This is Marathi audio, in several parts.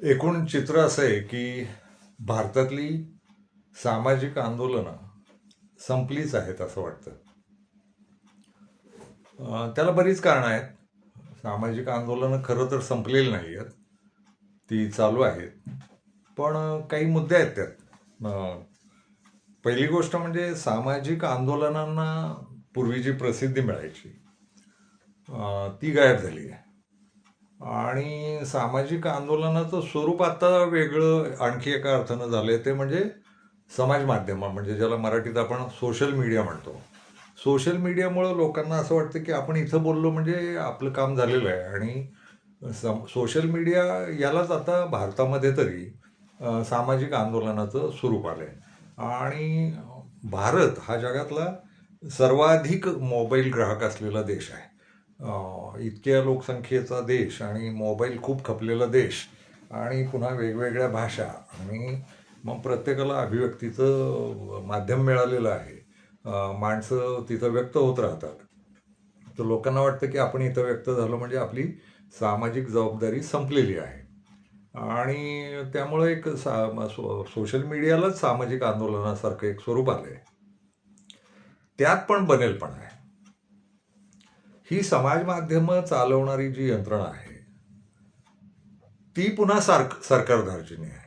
एकूण चित्र असं आहे की भारतातली सामाजिक आंदोलनं संपलीच आहेत असं वाटतं. त्याला बरीच कारणं आहेत. सामाजिक आंदोलनं खरं तर संपलेली नाही आहेत, ती चालू आहेत. पण काही मुद्दे आहेत त्यात. पहिली गोष्ट म्हणजे सामाजिक आंदोलनांना पूर्वी जी प्रसिद्धी मिळायची ती गायब झाली आहे. आणि सामाजिक आंदोलनाचं स्वरूप आता वेगळं आणखी एका अर्थानं झालंय, ते म्हणजे समाज माध्यम, म्हणजे ज्याला मराठीत आपण सोशल मीडिया म्हणतो. सोशल मीडियामुळं लोकांना असं वाटतं की आपण इथं बोललो म्हणजे आपलं काम झालेलं आहे. आणि सोशल मीडिया यालाच आता भारतामध्ये तरी सामाजिक आंदोलनाचं स्वरूप आलं आहे. आणि भारत हा जगातला सर्वाधिक मोबाईल ग्राहक असलेला देश आहे. इतक्या लोकसंख्येचा देश आणि मोबाईल खूप खपलेला देश आणि पुन्हा वेगवेगळ्या भाषा आणि मग प्रत्येकाला अभिव्यक्तीचं माध्यम मिळालेलं आहे. माणसं तिथं व्यक्त होत राहतात. तर लोकांना वाटतं की आपण इथं व्यक्त झालो म्हणजे आपली सामाजिक जबाबदारी संपलेली आहे. आणि त्यामुळे एक सोशल मीडियालाच सामाजिक आंदोलनासारखं एक स्वरूप आलं आहे. त्यात पण बनेलपणा आहे. ही समाज माध्यमं चालवणारी जी यंत्रणा आहे ती पुन्हा सरकारधार्जिनी आहे.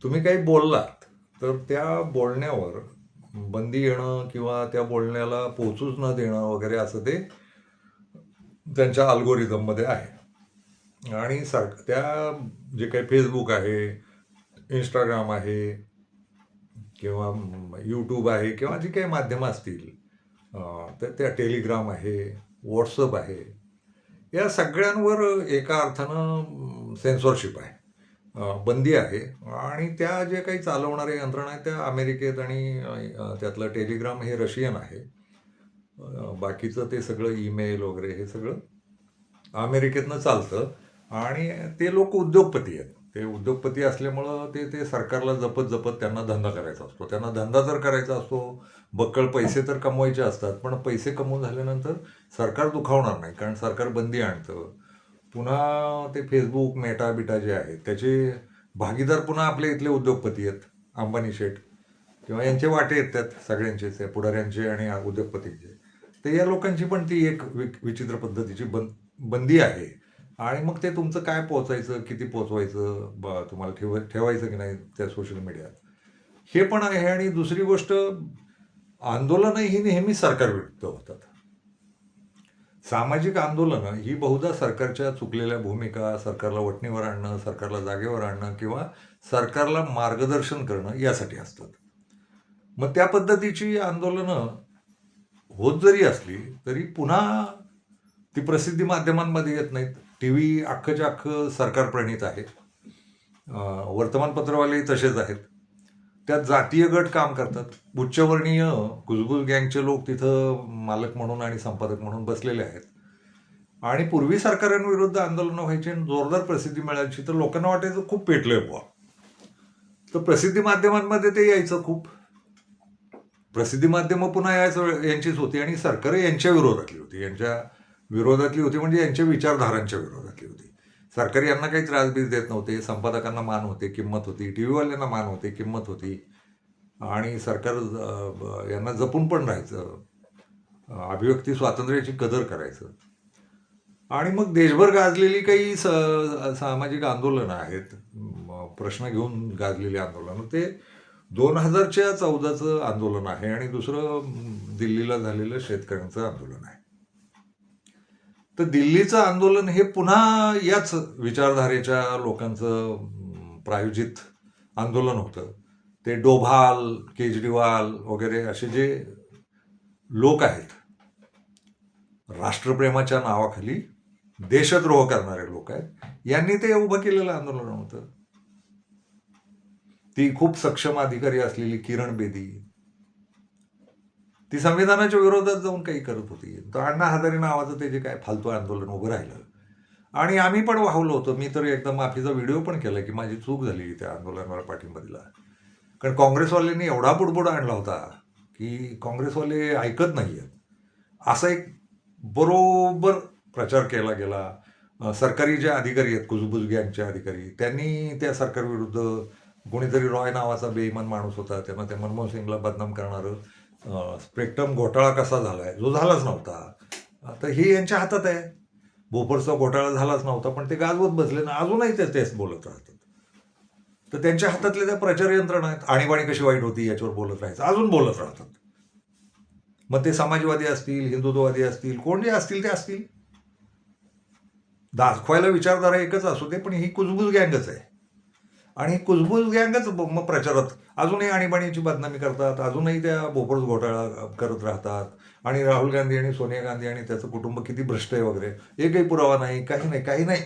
तुम्ही काही बोललात तर त्या बोलण्यावर बंदी येणं किंवा त्या बोलण्याला पोचूच न देणं वगैरे असं ते त्यांच्या अल्गोरिदममध्ये आहे. आणि त्या जे काही फेसबुक आहे, इंस्टाग्राम आहे किंवा यूट्यूब आहे किंवा जी काही माध्यमं असतील, तर त्या टेलिग्राम आहे, व्हॉट्सअप आहे, या सगळ्यांवर एका अर्थानं सेन्सॉरशिप आहे, बंदी आहे. आणि त्या जे काही चालवणाऱ्या यंत्रणा आहेत त्या अमेरिकेत आणि त्यातलं टेलिग्राम हे रशियन आहे. बाकीचं ते सगळं ईमेल वगैरे हे सगळं अमेरिकेतनं चालतं. आणि ते लोक उद्योगपती आहेत. ते उद्योगपती असल्यामुळं ते ते सरकारला जपत जपत त्यांना धंदा करायचा असतो. त्यांना धंदा जर करायचा असतो, बक्कळ पैसे तर कमवायचे असतात, पण पैसे कमवून झाल्यानंतर सरकार दुखावणार नाही, कारण सरकार बंदी आणतं. पुन्हा ते फेसबुक, मेटा बिटा जे आहेत त्याचे भागीदार पुन्हा आपल्या इथले उद्योगपती आहेत, अंबानी शेठ किंवा यांचे वाटे आहेत त्यात सगळ्यांचेच, या पुढाऱ्यांचे आणि उद्योगपतींचे. तर या लोकांची पण ती एक विचित्र पद्धतीची बंदी आहे. आणि मग ते तुमचं काय पोचायचं, किती पोचवायचं, तुम्हाला ठेवायचं की नाही त्या सोशल मीडियात, हे पण आहे. आणि दुसरी गोष्ट, आंदोलनं ही नेहमी सरकारविरुद्ध होतात. सामाजिक आंदोलनं ही बहुधा सरकारच्या चुकलेल्या भूमिका, सरकारला वठणीवर आणणं, सरकारला जागेवर आणणं किंवा सरकारला मार्गदर्शन करणं यासाठी असतात. मग त्या पद्धतीची आंदोलनं होत जरी असली तरी पुन्हा ती प्रसिद्धी माध्यमांमध्ये येत नाहीत. टी व्ही अख्खच्या अख्खं सरकार प्रणित आहे. वर्तमानपत्रवालेही तसेच आहेत. त्यात जातीय गट काम करतात. उच्चवर्णीय कुजबुज गँगचे लोक तिथं मालक म्हणून आणि संपादक म्हणून बसलेले आहेत. आणि पूर्वी सरकारांविरुद्ध आंदोलनं व्हायची आणि जोरदार प्रसिद्धी मिळायची, तर लोकांना वाटायचं खूप पेटलंय बुवा. तर प्रसिद्धी माध्यमांमध्ये ते यायचं खूप. प्रसिद्धी माध्यमं पुन्हा यांचीच होती आणि सरकार यांच्या विरोधातली होती. यांच्या विरोधातली होती म्हणजे यांच्या विचारधारांच्या विरोधातली होती. सरकार यांना काही त्रास बीज देत नव्हते. संपादकांना मान होते, किंमत होती. टी व्हीवाल्यांना मान होते, किंमत होती. आणि सरकार यांना जपून पण राहायचं. अभिव्यक्ती स्वातंत्र्याची कदर करायचं. आणि मग देशभर गाजलेली काही सामाजिक आंदोलनं आहेत, प्रश्न घेऊन गाजलेली आंदोलनं, ते 2014चं आंदोलन आहे. आणि दुसरं दिल्लीला झालेलं शेतकऱ्यांचं आंदोलन आहे. तर दिल्लीचं आंदोलन हे पुन्हा याच विचारधारेच्या लोकांचं प्रायोजित आंदोलन होतं. ते डोभाल, केजरीवाल वगैरे असे जे लोक आहेत, राष्ट्रप्रेमाच्या नावाखाली देशद्रोह करणारे लोक आहेत, यांनी ते उभं केलेलं आंदोलन होतं. ती खूप सक्षम अधिकारी असलेली किरण बेदी, ती संविधानाच्या विरोधात जाऊन काही करत होती. तर अण्णा हजारे नावाचं ते जे काय फालतू आंदोलन उभं राहिलं आणि आम्ही पण वाहवलो होतो. मी तर एकदा माफीचा व्हिडिओ पण केला की माझी चूक झाली त्या आंदोलनाला पाठिंबा दिला. कारण काँग्रेसवाल्यांनी एवढा बुडबुड आणला होता की काँग्रेसवाले ऐकत नाहीयेत असा एक बरोबर प्रचार केला गेला. सरकारी जे अधिकारी आहेत, कुजबुज गँगचे अधिकारी, त्यांनी त्या सरकारविरुद्ध कोणीतरी रॉय नावाचा बेईमान माणूस होता, त्यांना ते मनमोहन सिंगला बदनाम करणारं स्पेक्ट्रम घोटाळा कसा झालाय, जो झालाच नव्हता. आता हे यांच्या हातात आहे. बोफोर्सचा घोटाळा झालाच नव्हता, पण ते गाजवत बसले ना, अजूनही ते तेच बोलत राहतात. तर त्यांच्या हातातल्या त्या प्रचार यंत्रणा आहेत. आणीबाणी कशी वाईट होती याच्यावर बोलत राहायचं, अजून बोलत राहतात. मग ते समाजवादी असतील, हिंदुत्ववादी असतील, कोण जे असतील ते असतील, दाखवायला विचारधारा एकच असू दे, पण ही कुजबुज गँगच आहे. आणि ही कुजबुज गँगच मग प्रचारात अजूनही आणीबाणीची बदनामी करतात, अजूनही त्या बोफोर्स घोटाळा करत राहतात. आणि राहुल गांधी आणि सोनिया गांधी आणि त्याचं कुटुंब किती भ्रष्ट आहे वगैरे, एकही पुरावा नाही, काही नाही, काही नाही,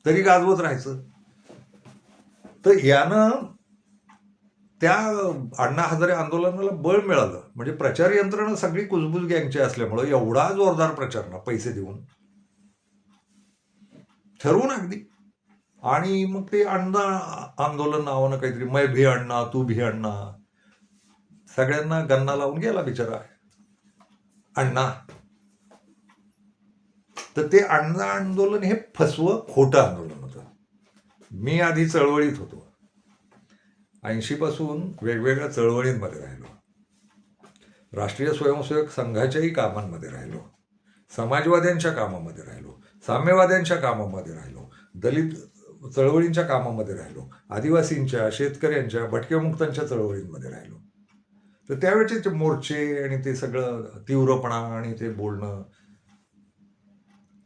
तरी गाजवत राहायचं. तर यानं त्या अण्णा हजारे आंदोलनाला बळ मिळालं. म्हणजे प्रचार यंत्रणा सगळी कुजबुज गँगची असल्यामुळं एवढा जोरदार प्रचार ना, पैसे देऊन ठरवून अगदी. आणि मग ते अण्णा आंदोलन नावानं काहीतरी, मै भी अण्णा, तू भी अण्णा, सगळ्यांना गन्ना लावून गेला बिचारा अण्णा. तर ते अण्णा आंदोलन हे फसवं खोटं आंदोलन होतं. मी आधी चळवळीत होतो, 80 पासून वेगवेगळ्या चळवळींमध्ये राहिलो, राष्ट्रीय स्वयंसेवक संघाच्याही कामांमध्ये राहिलो, समाजवाद्यांच्या कामामध्ये राहिलो, साम्यवाद्यांच्या कामामध्ये राहिलो, दलित चळवळींच्या कामामध्ये राहिलो, आदिवासींच्या, शेतकऱ्यांच्या, भटक्यामुक्तांच्या चळवळींमध्ये राहिलो. तर त्यावेळेचे ते मोर्चे आणि ते सगळं तीव्रपणा आणि ते बोलणं,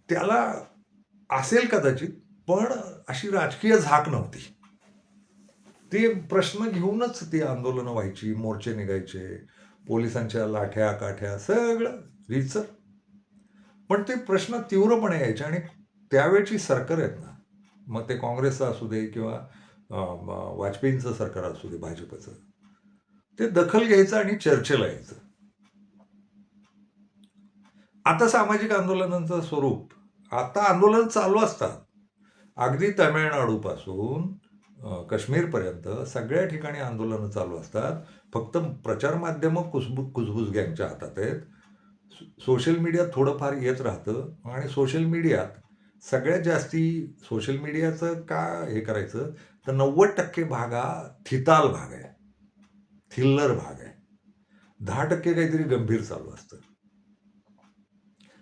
त्याला असेल कदाचित, पण अशी राजकीय झाक नव्हती. ते प्रश्न घेऊनच ती आंदोलनं व्हायची, मोर्चे निघायचे, पोलिसांच्या लाठ्या काठ्या सगळं रीतसर. पण ते प्रश्न तीव्रपणे यायचे. आणि त्यावेळची सरकार आहेत ना, मग ते काँग्रेसचं असू दे किंवा वाजपेयींचं सरकार असू दे, भाजपचं, ते दखल घ्यायचं आणि चर्चेला यायचं. आता सामाजिक आंदोलनांचं स्वरूप, आता आंदोलन चालू असतात, अगदी तमिळनाडूपासून काश्मीरपर्यंत सगळ्या ठिकाणी आंदोलनं चालू असतात. फक्त प्रचार माध्यमं कुजबुज गँगच्या हातात आहेत. सोशल मीडियात थोडंफार येत राहतं. आणि सोशल मीडियात सगळ्यात जास्ती सोशल मीडियाचं का हे करायचं, तर 90% भाग हा थिताल भाग आहे, थिल्लर भाग आहे. 10% काहीतरी गंभीर चालू असतं.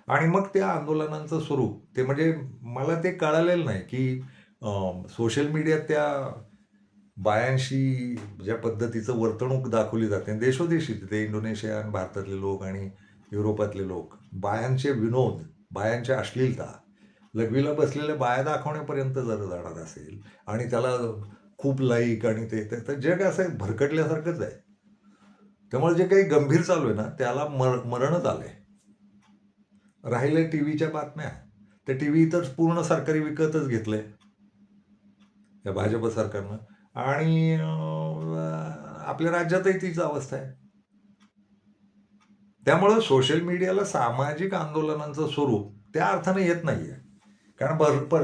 आणि मग त्या आंदोलनांचं स्वरूप ते, म्हणजे मला ते कळालेलं नाही की सोशल मीडियात त्या बायांशी ज्या पद्धतीचं वर्तणूक दाखवली जाते, देशोदेशी, ते इंडोनेशिया आणि भारतातले लोक आणि युरोपातले लोक, बायांचे विनोद, बायांच्या अश्लीलता, लघवीला बसलेल्या बाया दाखवण्यापर्यंत जर जाणार असेल आणि त्याला खूप लाईक आणि ते, तर जग असं भरकटल्यासारखंच आहे. त्यामुळे जे काही गंभीर चालू आहे ना, त्याला मरणच आलंय. राहिले टी व्हीच्या बातम्या, त्या टी व्ही तर पूर्ण सरकारी विकतच घेतलंय या भाजप सरकारनं. आणि आपल्या राज्यातही तीच अवस्था आहे. त्यामुळं सोशल मीडियाला सामाजिक आंदोलनांचं स्वरूप त्या अर्थाने येत नाहीये. कारण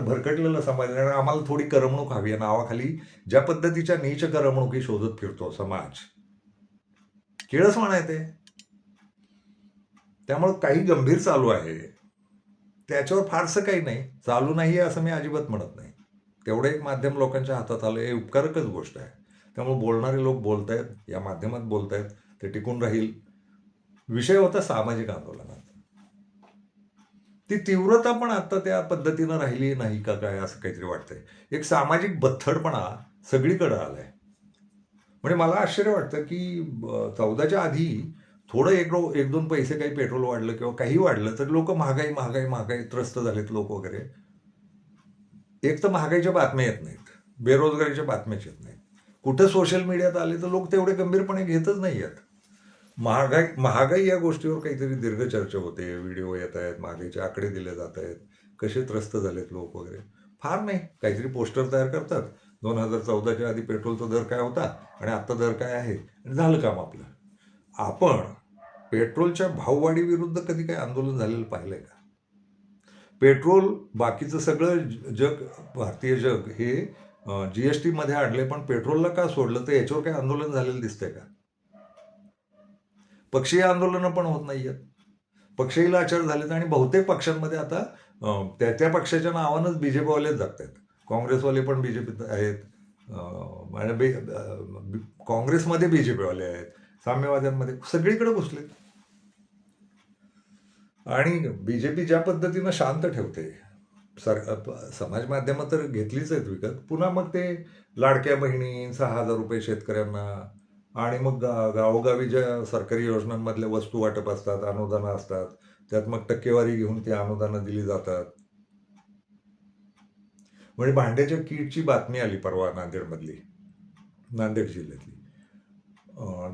भरकटलेलं समाज, कारण आम्हाला थोडी करमणूक हवी आहे नावाखाली ज्या पद्धतीच्या नीच करमणुकी शोधत फिरतो समाज, किळस म्हणायचे. त्यामुळं काही गंभीर चालू आहे, त्याच्यावर फारसं काही नाही, चालू नाही आहे असं मी अजिबात म्हणत नाही. तेवढं एक माध्यम लोकांच्या हातात आलं, हे उपकारकच गोष्ट आहे. त्यामुळे बोलणारे लोक बोलतायत, या माध्यमात बोलतायत, ते टिकून राहील. विषय होता सामाजिक आंदोलनात. ती तीव्रता पण आता त्या पद्धतीनं राहिली नाही का काय, असं काहीतरी वाटतंय. एक सामाजिक बत्थडपणा सगळीकडे आलाय. म्हणजे मला आश्चर्य वाटतं की 14च्या आधी थोडं एक दोन पैसे काही पेट्रोल वाढलं किंवा काही वाढलं तर लोक महागाई महागाई महागाई त्रस्त झालेत लोक वगैरे. एक तर महागाईच्या बातम्या येत नाहीत, बेरोजगारीच्या बातम्याच येत नाहीत. कुठं सोशल मीडियात आले तर लोक तेवढे गंभीरपणे घेतच नाही आहेत. महागाई या गोष्टीवर काहीतरी दीर्घ चर्चा होते, व्हिडिओ येत आहेत, महागाईचे आकडे दिले जात आहेत, कसे त्रस्त झालेत लोक वगैरे. फार नाही, काहीतरी पोस्टर तयार करतात, 2014च्या आधी पेट्रोलचा दर काय होता आणि आत्ता दर काय आहे, आणि झालं काम आपलं. आपण पेट्रोलच्या भाववाढीविरुद्ध कधी काही आंदोलन झालेलं पाहिलंय का? पेट्रोल बाकीचं सगळं जग, भारतीय जग हे GST मध्ये आणले, पण पेट्रोलला का सोडलं, तर याच्यावर काही आंदोलन झालेलं दिसतंय का? पक्षीय आंदोलनं पण होत नाहीयेत, पक्षीय लाचार झालेत. आणि बहुतेक पक्षांमध्ये आता त्या त्या पक्षाच्या नावानंच बीजेपीवालेच जगतात. काँग्रेसवाले पण बीजेपीत आहेत. म्हणजे काँग्रेसमध्ये बीजेपीवाले आहेत, साम्यवाद्यांमध्ये सगळीकडे घुसले. आणि बीजेपी ज्या पद्धतीनं शांत ठेवते, समाज माध्यमं तर घेतलीच आहेत विकत, पुन्हा मग ते लाडक्या बहिणी, 6,000 रुपये शेतकऱ्यांना, आणि मग गावोगावी ज्या सरकारी योजनांमधल्या वस्तू वाटप असतात, अनुदानं असतात, त्यात मग टक्केवारी घेऊन ती अनुदानं दिली जातात. म्हणजे भांड्याच्या किटची बातमी आली परवा नांदेडमधली, नांदेड जिल्ह्यातली.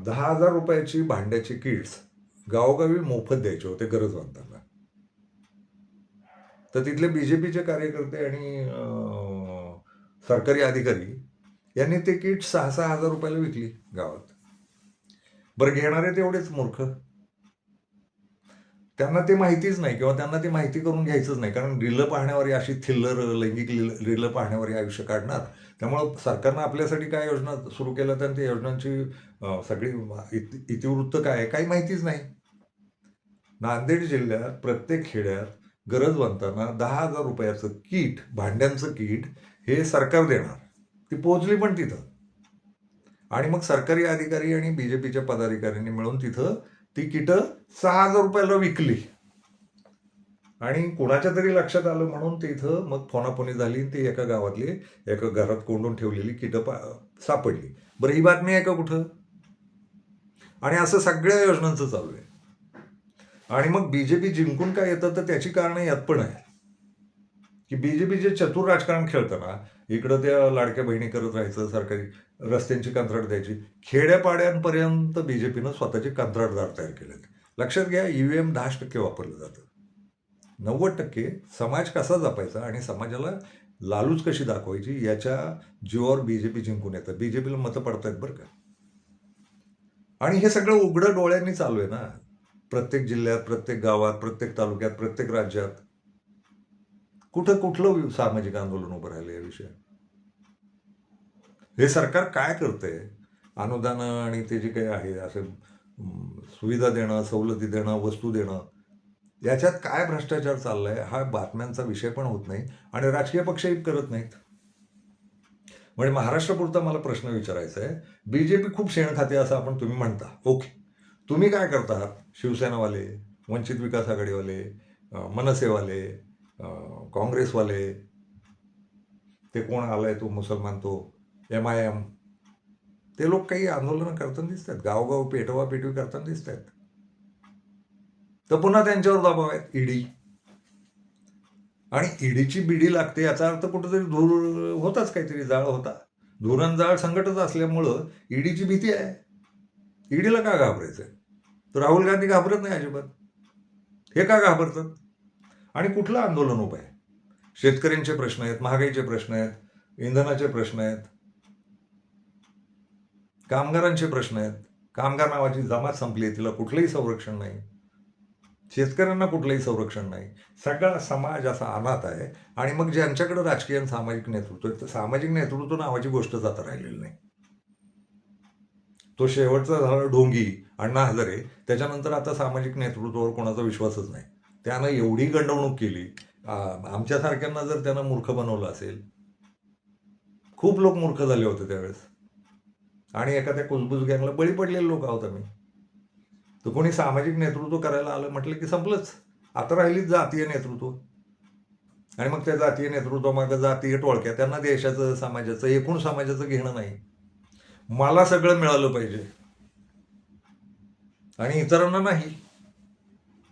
10,000 रुपयाची भांड्याची किट्स गावोगावी मोफत द्यायचे होते गरजवंतांना. तर तिथले बीजेपीचे कार्यकर्ते आणि सरकारी अधिकारी यांनी ते किट 6,000 रुपयाला विकली गावात. बरं, घेणारे तेवढेच मूर्ख, त्यांना ते माहितीच नाही, किंवा त्यांना ते माहिती करून घ्यायचंच नाही, कारण रीलं पाहण्यावर अशी थिल्लर लैंगिक रीलं पाहण्यावर आयुष्य काढणार. त्यामुळं सरकारनं आपल्यासाठी काय योजना सुरू केल्या, तर त्या योजनांची सगळी इतिवृत्त काय आहे काही माहितीच नाही. नांदेड जिल्ह्यात प्रत्येक खेड्यात गरजवंतांना 10,000 रुपयाचं किट, भांड्यांचं किट हे सरकार देणार. ती पोहोचली पण तिथं, आणि मग सरकारी अधिकारी आणि बीजेपीच्या पदाधिकाऱ्यांनी मिळून तिथं ती किटं 6,000 रुपयाला विकली. आणि कुणाच्या तरी लक्षात आलं म्हणून तिथं मग फोनाफोनी झाली, ती एका गावातली एका घरात कोंडून ठेवलेली किटं सापडली. बरं, ही बातमी आहे का कुठं? आणि असं सगळ्या योजनांचं चालू आहे. आणि मग बीजेपी जिंकून काय येतं, तर त्याची कारणं यात पण आहे की बीजेपी जे चतुर राजकारण खेळतं ना, इकडं त्या लाडक्या बहिणी करत राहायचं, सरकारी रस्त्यांची कंत्राट द्यायची, खेड्यापाड्यांपर्यंत बीजेपीनं स्वतःचे कंत्राटदार तयार केलेत. लक्षात घ्या, ईव्हीएम 10% वापरलं जातं. 90% समाज कसा जपायचा आणि समाजाला लालूच कशी दाखवायची याच्या जीवावर बीजेपी जिंकून येतं. बीजेपीला मतं पडतायत बरं का. आणि हे सगळं उघडं डोळ्यांनी चालू आहे ना, प्रत्येक जिल्ह्यात, प्रत्येक गावात, प्रत्येक तालुक्यात, प्रत्येक राज्यात. कुठलं सामाजिक आंदोलन उभं राहिलं या विषयात? हे सरकार काय करतंय? अनुदानं आणि ते जे काही आहे असं सुविधा देणं, सवलती देणं, वस्तू देणं, याच्यात काय भ्रष्टाचार चाललाय हा बातम्यांचा विषय पण होत नाही, आणि राजकीय पक्षही करत नाहीत. म्हणजे महाराष्ट्रापुरता मला प्रश्न विचारायचा आहे, बीजेपी खूप शेण खाते असं आपण तुम्ही म्हणता, ओके, तुम्ही काय करता आहात? शिवसेनावाले, वंचित विकास आघाडीवाले, मनसेवाले, काँग्रेसवाले, ते कोण आलाय तो मुसलमान, तो MIM, ते लोक काही आंदोलनं करताना दिसत आहेत, गावगाव पेटवा पेटवी करताना दिसत आहेत. तर पुन्हा त्यांच्यावर दबाव आहेत ईडी, आणि ईडीची बिडी लागते याचा अर्थ कुठेतरी धूर होताच, काहीतरी जाळ होता. धुरण जाळ संकटच असल्यामुळं ईडीची भीती आहे. ईडीला का घाबरायचंय? तर राहुल गांधी घाबरत नाही अजिबात. हे का घाबरतात? आणि कुठलं आंदोलन उभं आहे? शेतकऱ्यांचे प्रश्न आहेत, महागाईचे प्रश्न आहेत, इंधनाचे प्रश्न आहेत, कामगारांचे प्रश्न आहेत. कामगार नावाची जमात संपली आहे, तिला कुठलंही संरक्षण नाही. शेतकऱ्यांना कुठलंही संरक्षण नाही. सगळा समाज असा अनाथ आहे. आणि मग ज्यांच्याकडे राजकीय आणि सामाजिक नेतृत्व आहे, तर सामाजिक नेतृत्व नावाची गोष्टच आता राहिलेली नाही. तो शेवटचा झाला ढोंगी, अण्णा हजारे. त्याच्यानंतर आता सामाजिक नेतृत्वावर कोणाचा विश्वासच नाही. त्यानं एवढी गंडवणूक केली. आमच्यासारख्यांना जर त्यानं मूर्ख बनवलं असेल, खूप लोक मूर्ख झाले होते त्यावेळेस, आणि एखाद्या कुजबुज गँगला बळी पडलेले लोक आहोत आम्ही. तर कोणी सामाजिक नेतृत्व करायला आलं म्हटलं की संपलंच. आता राहिलीच जातीय नेतृत्व, आणि मग त्या जातीय नेतृत्वामागं जातीय टोळक्या, त्यांना देशाचं, समाजाचं, एकूण समाजाचं घेणं नाही. मला सगळं मिळालं पाहिजे आणि इतरांना नाही.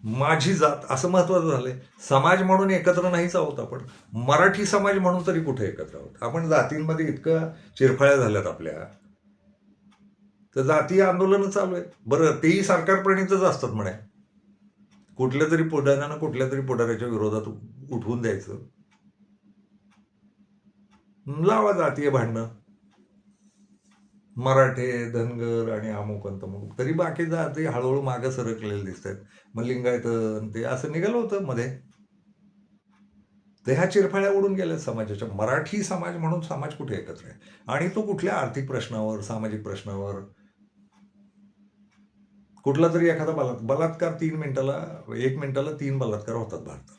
माझी जात असं महत्वाचं झालंय. समाज म्हणून एकत्र नाहीच आहोत आपण. मराठी समाज म्हणून तरी कुठे एकत्र आहोत आपण? जातींमध्ये इतकं चिरफाळ्या झाल्यात आपल्या, तर जातीय आंदोलनं चालू आहेत. बरं, तेही सरकारप्रणीतच असतात म्हणे. कुठल्या तरी पुढाऱ्यानं कुठल्या तरी पुढाऱ्याच्या विरोधात उठवून द्यायचं, लावा जातीय भांडणं, मराठे, धनगर आणि अमुक आणि तमुक. तरी बाकी जाती हळूहळू मागं सरकलेले दिसत आहेत. मग लिंगायत ते असं निघालं होतं मध्ये. तर ह्या चिरफाळ्या उडून गेल्या समाजाच्या. मराठी समाज म्हणून समाज कुठे एकत्र आहे? आणि तो कुठल्या आर्थिक प्रश्नावर, सामाजिक प्रश्नावर, कुठला तरी एखादा बलात्कार 1 मिनिटाला 3 बलात्कार होतात भारतात.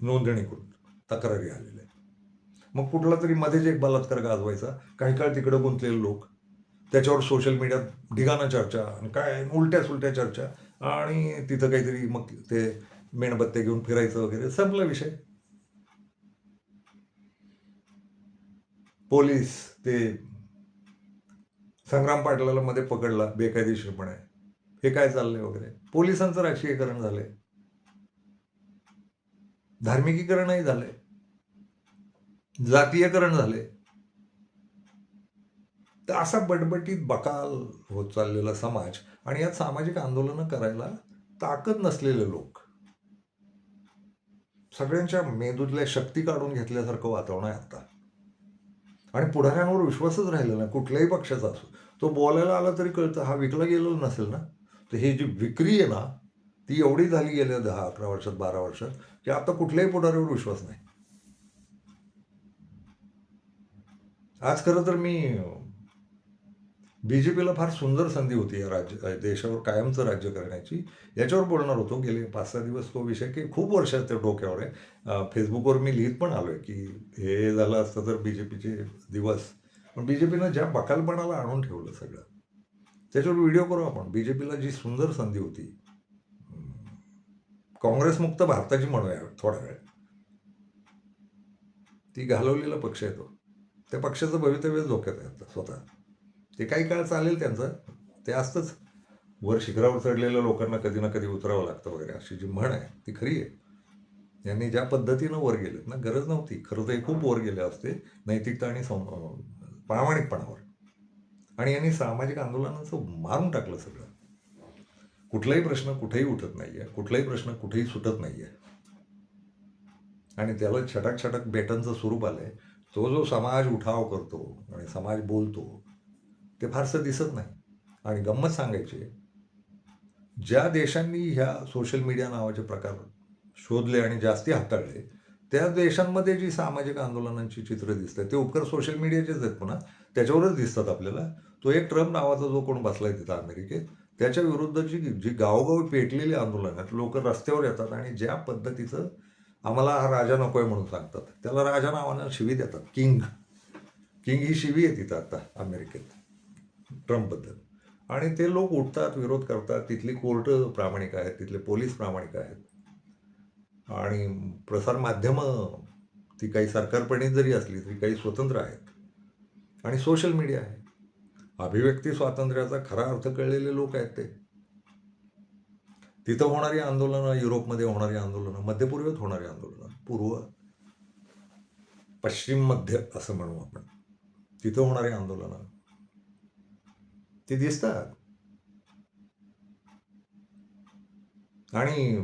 नोंदणीकृत तक्रारी आलेल्या आहेत. मग कुठला तरी मध्येच एक बलात्कार गाजवायचा, काही काळ तिकडं गुंतलेले लोक, त्याच्यावर सोशल मीडियात ढिगाणं चर्चा आणि काय उलट्या सुलट्या चर्चा, आणि तिथं काहीतरी मग ते मेणबत्ते घेऊन फिरायचं वगैरे, संपला विषय. पोलीस ते संग्राम पाटलाला मध्ये पकडला बेकायदेशीरपणे, हे काय चाललंय वगैरे. पोलिसांचं राजकीयकरण झालंय, धार्मिकीकरणही झालंय, जातीयकरण झालंय. तर असा बटबटीत बकाल होत चाललेला समाज, आणि यात सामाजिक आंदोलनं करायला ताकद नसलेले लोक, सगळ्यांच्या मेंदूतल्या शक्ती काढून घेतल्यासारखं वातावरण आहे आता. आणि पुढाऱ्यांवर विश्वासच राहिलेला नाही, कुठल्याही पक्षाचा असो. तो बोलायला आला तरी कळतं हा विकला गेलेला नसेल ना. तर ही जी विक्री आहे ना, ती एवढी झाली गेल्या 10-11 वर्षात, 12 वर्षात, की आता कुठल्याही पुढाऱ्यावर विश्वास नाही. आज खरं तर मी बीजेपीला फार सुंदर संधी होती या देशावर कायमचं राज्य करण्याची, याच्यावर बोलणार होतो. गेले 5-6 दिवस तो विषय की खूप वर्षात त्या डोक्यावर आहे. फेसबुकवर मी लिहित पण आलोय की हे झालं असतं तर बीजेपीचे दिवस, पण बीजेपीनं ज्या बकालपणाला आणून ठेवलं सगळं, त्याच्यावर व्हिडिओ करू आपण. बीजेपीला जी सुंदर संधी होती, काँग्रेसमुक्त भारताची म्हणूया थोडा वेळ, ती घालवलेला पक्ष आहे तो. त्या पक्षाचं भवितव्य धोक्यात आहे आता स्वतः. ते काही काळ चालेल त्यांचं, ते असतंच. वर शिखरावर चढलेल्या लोकांना कधी ना कधी उतरावं लागतं वगैरे, अशी जी म्हण आहे ती खरी आहे. यांनी ज्या पद्धतीनं वर गेलेत ना, गरज नव्हती खरं तर, हे खूप वर गेले असते नैतिकता आणि प्रामाणिकपणावर. आणि यांनी सामाजिक आंदोलनाचं मारून टाकलं सगळं. कुठलाही प्रश्न कुठेही उठत नाहीये, कुठलाही प्रश्न कुठेही सुटत नाहीये, आणि त्याला छटाक छटाक बेटांचं स्वरूप आलंय. तो जो समाज उठाव करतो आणि समाज बोलतो, ते फारसं दिसत नाही. आणि गंमत सांगायची, ज्या देशांनी ह्या सोशल मीडिया नावाचे प्रकार शोधले आणि जास्ती हाताळले, त्या देशांमध्ये जी सामाजिक आंदोलनांची चित्र दिसतात ते उपकार सोशल मीडियाचेच आहेत. पुन्हा त्याच्यावरच दिसतात आपल्याला. तो एक ट्रम्प नावाचा जो कोण बसलाय तिथं अमेरिकेत, त्याच्या विरुद्धची जी गावोगावी पेटलेली आंदोलन आहेत, लोक रस्त्यावर येतात आणि ज्या पद्धतीचं आम्हाला हा राजा नकोय म्हणून सांगतात, त्याला राजा नावानं शिवी देतात. किंग ही शिवी आहे तिथं आता अमेरिकेत ट्रम्पबद्दल. आणि ते लोक उठतात, विरोध करतात. तिथली कोर्ट प्रामाणिक आहेत, तिथले पोलीस प्रामाणिक आहेत, आणि प्रसारमाध्यमं ती काही सरकारपणे जरी असली तरी काही स्वतंत्र आहेत, आणि सोशल मीडिया आहे. अभिव्यक्ती स्वातंत्र्याचा खरा अर्थ कळलेले लोक आहेत ते. तिथं होणारी आंदोलनं, युरोपमध्ये होणारी आंदोलनं, मध्यपूर्वेत होणारी आंदोलनं, पूर्व पश्चिम मध्य असं म्हणू आपण, तिथं होणारी आंदोलनं ती दिसतात. आणि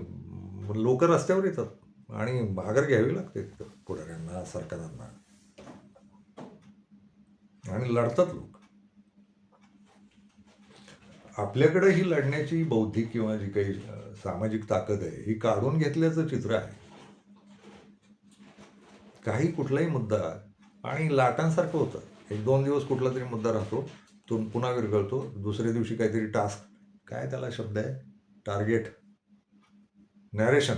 लोक रस्त्यावर येतात आणि भागर घ्यावी लागते तिथं पुढाऱ्यांना, सरकारांना, आणि लढतात लोक. आपल्याकडे ही लढण्याची बौद्धिक किंवा जी काही सामाजिक ताकद आहे ही काढून घेतल्याचं चित्र आहे. काही कुठलाही मुद्दा आणि लाटांसारखं होतं. 1-2 दिवस कुठला तरी मुद्दा राहतो, तो पुन्हा विरघळतो. दुसऱ्या दिवशी काहीतरी टास्क, काय त्याला शब्द आहे, टार्गेट, नॅरेशन,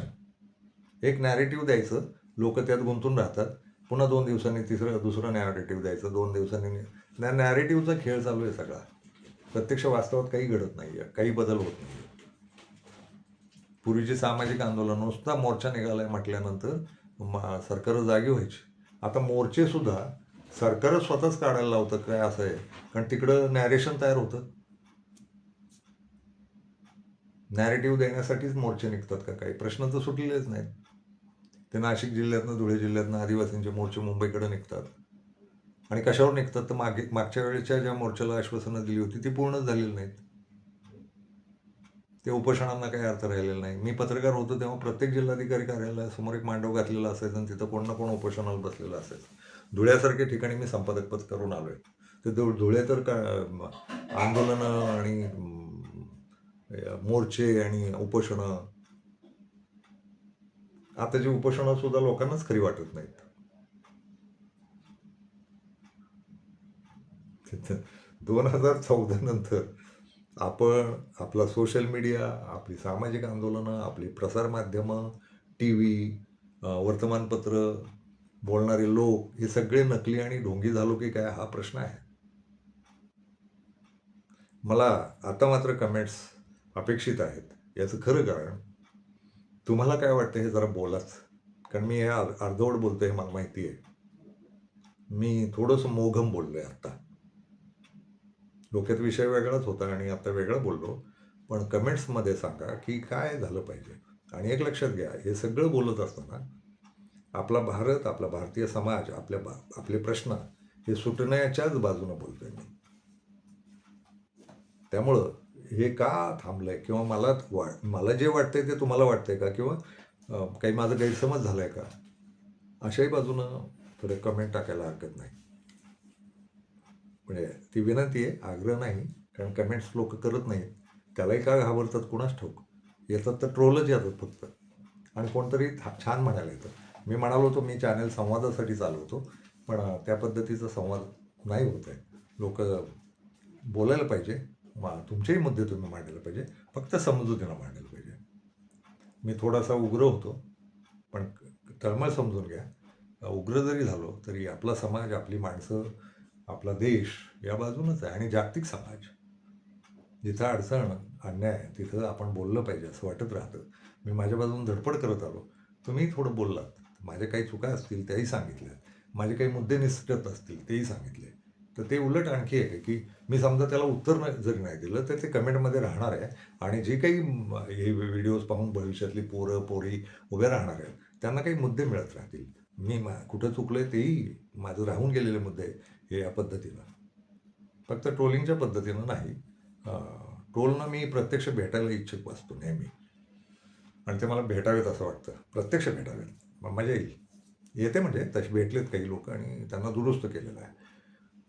एक नॅरेटिव्ह द्यायचं, लोक त्यात गुंतून राहतात. पुन्हा 2 दिवसांनी दुसरं नॅरेटिव्ह द्यायचं, 2 दिवसांनी. नॅरेटिव्हचा खेळ चालू आहे सगळा. प्रत्यक्ष वास्तवात काही घडत नाही आहे, काही बदल होत नाही. पूर्वीची सामाजिक आंदोलन नुसता मोर्चा निघालाय म्हटल्यानंतर सरकार जागी व्हायची. आता मोर्चे सुद्धा सरकारच स्वतःच काढायला लावतं, काय असं आहे, कारण तिकडं नॅरेशन तयार होतं. नॅरेटिव्ह देण्यासाठीच मोर्चे निघतात का? काही प्रश्न तर सुटलेलेच नाहीत. ते नाशिक जिल्ह्यातनं, धुळे जिल्ह्यातनं आदिवासींचे मोर्चे मुंबईकडे निघतात. आणि कशावर निघतात तर मागच्या वेळेच्या ज्या मोर्चाला आश्वासनं दिली होती ती पूर्णच झालेली नाहीत. ते उपोषणांना काही अर्थ राहिलेला नाही. मी पत्रकार होतो तेव्हा प्रत्येक जिल्हाधिकारी कार्यालयासमोर एक मांडव घातलेला असायचा आणि तिथं कोण ना कोण उपोषणाला बसलेलं असायचं. धुळ्यासारख्या ठिकाणी मी संपादकपद करून आलोय. ते धुळे तर आंदोलनं आणि मोर्चे आणि उपोषणं, आताची उपोषणं सुद्धा लोकांनाच खरी वाटत नाहीत. 2014 नंतर आपण आपला सोशल मीडिया, आपली सामाजिक आंदोलनं, आपली प्रसारमाध्यमं, टी व्ही, वर्तमानपत्र, बोलणारे लोक हे सगळे नकली आणि ढोंगी झालो की काय हा प्रश्न आहे. मला आता मात्र कमेंट्स अपेक्षित आहेत. याचं खरं कारण तुम्हाला काय वाटतं हे जरा बोलाच. कारण मी हे अर्धवट बोलतो हे मला माहिती आहे. मी थोडंसं मोघम बोललो आहे आत्ता. डोक्यात विषय वेगळाच होता आणि आता वेगळं बोललो. पण कमेंट्समध्ये सांगा की काय झालं पाहिजे. आणि एक लक्षात घ्या, हे सगळं बोलत असताना आपला भारत, आपला भारतीय समाज, आपले प्रश्न हे सुटण्याच्याच बाजूनं बोलतोय मी. त्यामुळं हे का थांबलंय किंवा मला जे वाटतंय ते तुम्हाला वाटतंय का, किंवा काही माझा गैरसमज झालाय का, अशाही बाजूनं थोडे कमेंट टाकायला हरकत नाही. म्हणजे ती विनंती आहे, आग्रह नाही. कारण कमेंट्स लोक करत नाहीत. त्यालाही का घाबरतात कुणाच ठाऊक. येतात तर ट्रोलच येतात फक्त. आणि कोणतरी छान म्हणायला येतं. मी म्हणालो होतो मी चॅनल संवादासाठी चालवतो, पण त्या पद्धतीचा संवाद नाही होत आहे. लोक बोलायला पाहिजे, तुमचेही मुद्दे तुम्ही मांडायला पाहिजे, फक्त समजुतीनं मांडायला पाहिजे. मी थोडासा उग्र होतो, पण तळमळ समजून घ्या. उग्र जरी झालो तरी आपला समाज, आपली माणसं, आपला देश या बाजूनच आहे. आणि जागतिक समाज, जिथं अडचण, अन्याय, तिथं आपण बोललं पाहिजे असं वाटत राहतं. मी माझ्या बाजून धडपड करत आलो. तुम्ही थोडं बोललात. माझ्या काही चुका असतील त्याही सांगितल्या. माझे काही मुद्दे निसटत असतील तेही सांगितले. तर ते उलट आणखी आहे की मी समजा त्याला उत्तर जरी नाही दिलं तर ते कमेंटमध्ये राहणार आहे. आणि जे काही हे व्हिडिओज पाहून भविष्यातली पोरं पोरी उभे राहणार आहेत त्यांना काही मुद्दे मिळत राहतील. मी कुठं चुकलोय तेही, माझं राहून गेलेले मुद्दे हे या पद्धतीनं, फक्त ट्रोलिंगच्या पद्धतीनं नाही. ट्रोलनं मी प्रत्यक्ष भेटायला इच्छुक असतो नेहमी. आणि ते मला भेटावेत असं वाटतं, प्रत्यक्ष भेटावेत, मग मजा येईल. येते म्हणजे तसे भेटलेत काही लोक आणि त्यांना दुरुस्त केलेलं आहे.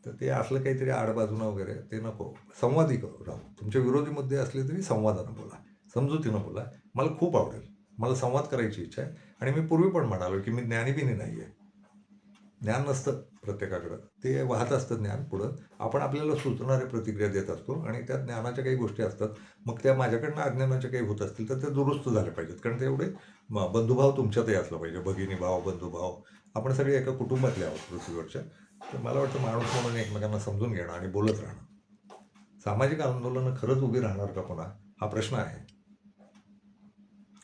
तर ते असलं काहीतरी आडबाजूनं वगैरे ते नको. संवादी राहू. तुमचे विरोधी मुद्दे असले तरी संवादानं बोला, समजुतीनं बोला. मला खूप आवडेल. मला संवाद करायची इच्छा आहे. आणि मी पूर्वी पण म्हणालो की मी ज्ञानीबिनी नाही आहे. ज्ञान नसतं प्रत्येकाकडं, ते वाहत असतं ज्ञान पुढं. आपण आपल्याला सुचणारे प्रतिक्रिया देत असतो आणि त्या ज्ञानाच्या काही गोष्टी असतात. मग त्या माझ्याकडनं अज्ञानाच्या काही होत असतील तर ते दुरुस्त झाले पाहिजेत. कारण ते एवढे बंधुभाव तुमच्यातही असला पाहिजे, भगिनी भाव, बंधुभाव. आपण सगळे एका कुटुंबातले आहोत पृथ्वीवरच्या. तर मला वाटतं माणूस म्हणून एकमेकांना समजून घेणं आणि बोलत राहणं. सामाजिक आंदोलनं खरंच उभी राहणार का पुन्हा, हा प्रश्न आहे.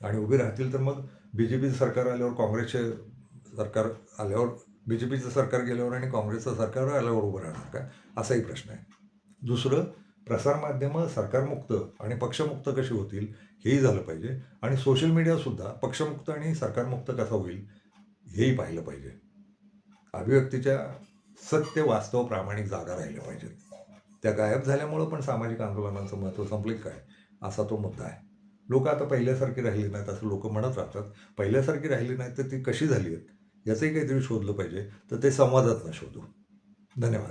आणि उभी राहतील तर मग BJPचं सरकार आल्यावर, काँग्रेसचे सरकार आल्यावर, BJPचं सरकार गेल्यावर आणि काँग्रेसचं सरकार आल्यावर उभं राहणार का, असाही प्रश्न आहे. दुसरं, प्रसारमाध्यमं सरकारमुक्त आणि पक्षमुक्त कशी होतील हेही झालं पाहिजे. आणि सोशल मीडियासुद्धा पक्षमुक्त आणि सरकारमुक्त कसा होईल हेही पाहिलं पाहिजे. अभिव्यक्तीच्या सत्य, वास्तव, प्रामाणिक जागा राहिल्या पाहिजेत. त्या गायब झाल्यामुळं पण सामाजिक आंदोलनांचं महत्त्व संपले काय, असा तो मुद्दा आहे. लोक आता पहिल्यासारखी राहिली नाहीत असं लोक म्हणत राहतात. पहिल्यासारखी राहिली नाहीत तर ती कशी झाली आहेत याचंही काहीतरी शोधलं पाहिजे. तर ते संवादातनं शोधू. धन्यवाद.